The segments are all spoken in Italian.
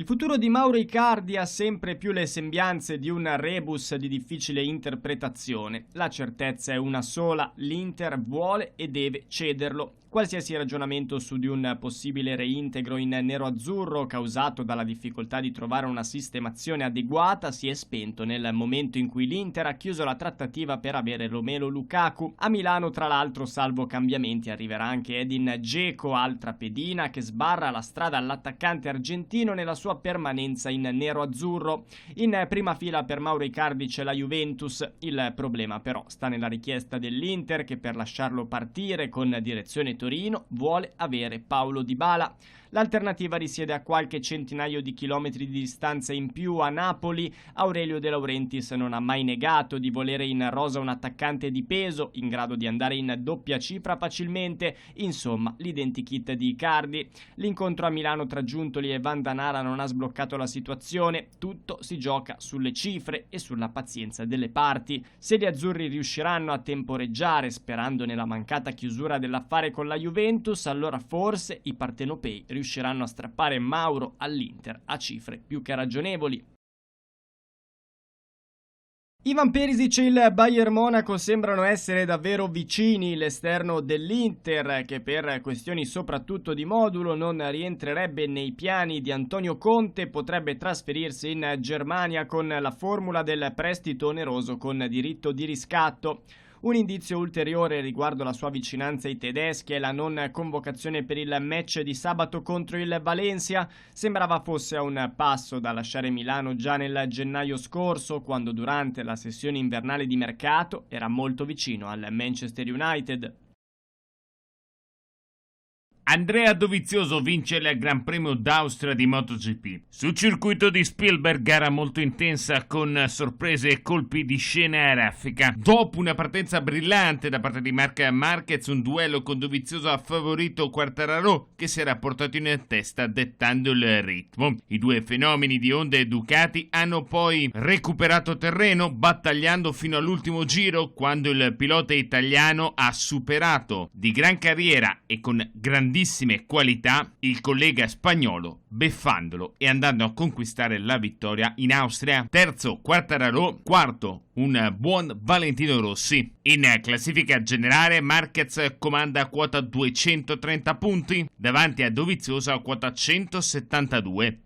futuro di Mauro Icardi ha sempre più le sembianze di un rebus di difficile interpretazione. La certezza è una sola: l'Inter vuole e deve cederlo. Qualsiasi ragionamento su di un possibile reintegro in nero-azzurro, causato dalla difficoltà di trovare una sistemazione adeguata, si è spento nel momento in cui l'Inter ha chiuso la trattativa per avere Romelu Lukaku. A Milano, tra l'altro, salvo cambiamenti, arriverà anche Edin Dzeko, altra pedina che sbarra la strada all'attaccante argentino nella sua permanenza in nero-azzurro. In prima fila per Mauro Icardi c'è la Juventus. Il problema però sta nella richiesta dell'Inter, che per lasciarlo partire con direzione Torino vuole avere Paulo Dybala. L'alternativa risiede a qualche centinaio di chilometri di distanza in più, a Napoli. Aurelio De Laurentiis non ha mai negato di volere in rosa un attaccante di peso, in grado di andare in doppia cifra facilmente, insomma l'identikit di Icardi. L'incontro a Milano tra Giuntoli e Vandanara non ha sbloccato la situazione, tutto si gioca sulle cifre e sulla pazienza delle parti. Se gli azzurri riusciranno a temporeggiare sperando nella mancata chiusura dell'affare con la Juventus, allora forse i partenopei riusciranno a strappare Mauro all'Inter a cifre più che ragionevoli. Ivan Perisic e il Bayern Monaco sembrano essere davvero vicini. L'esterno dell'Inter, che per questioni soprattutto di modulo non rientrerebbe nei piani di Antonio Conte, potrebbe trasferirsi in Germania con la formula del prestito oneroso con diritto di riscatto. Un indizio ulteriore riguardo la sua vicinanza ai tedeschi è la non convocazione per il match di sabato contro il Valencia. Sembrava fosse a un passo da lasciare Milano già nel gennaio scorso, quando durante la sessione invernale di mercato era molto vicino al Manchester United. Andrea Dovizioso vince il Gran Premio d'Austria di MotoGP. Sul circuito di Spielberg, gara molto intensa con sorprese e colpi di scena raffica. Dopo una partenza brillante da parte di Marc Marquez, un duello con Dovizioso ha favorito Quartararo, che si era portato in testa dettando il ritmo. I due fenomeni di Honda e Ducati hanno poi recuperato terreno battagliando fino all'ultimo giro, quando il pilota italiano ha superato di gran carriera e con grandissime qualità il collega spagnolo, beffandolo e andando a conquistare la vittoria in Austria. Terzo Quartararo, quarto un buon Valentino Rossi. In classifica generale Marquez comanda a quota 230 punti davanti a Dovizioso a quota 172.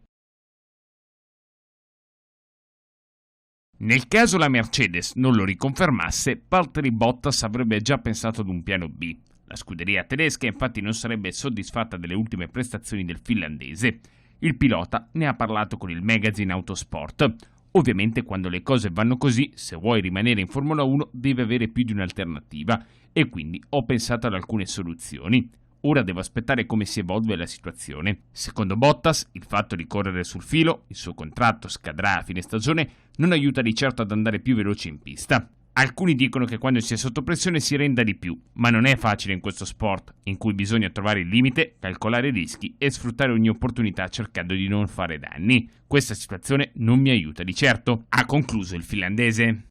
Nel caso la Mercedes non lo riconfermasse, Valtteri Bottas avrebbe già pensato ad un piano B. La scuderia tedesca infatti non sarebbe soddisfatta delle ultime prestazioni del finlandese. Il pilota ne ha parlato con il magazine Autosport. Ovviamente quando le cose vanno così, se vuoi rimanere in Formula 1 devi avere più di un'alternativa e quindi ho pensato ad alcune soluzioni. Ora devo aspettare come si evolve la situazione. Secondo Bottas, il fatto di correre sul filo, il suo contratto scadrà a fine stagione, non aiuta di certo ad andare più veloce in pista. Alcuni dicono che quando si è sotto pressione si renda di più, ma non è facile in questo sport, in cui bisogna trovare il limite, calcolare i rischi e sfruttare ogni opportunità cercando di non fare danni. Questa situazione non mi aiuta di certo, ha concluso il finlandese.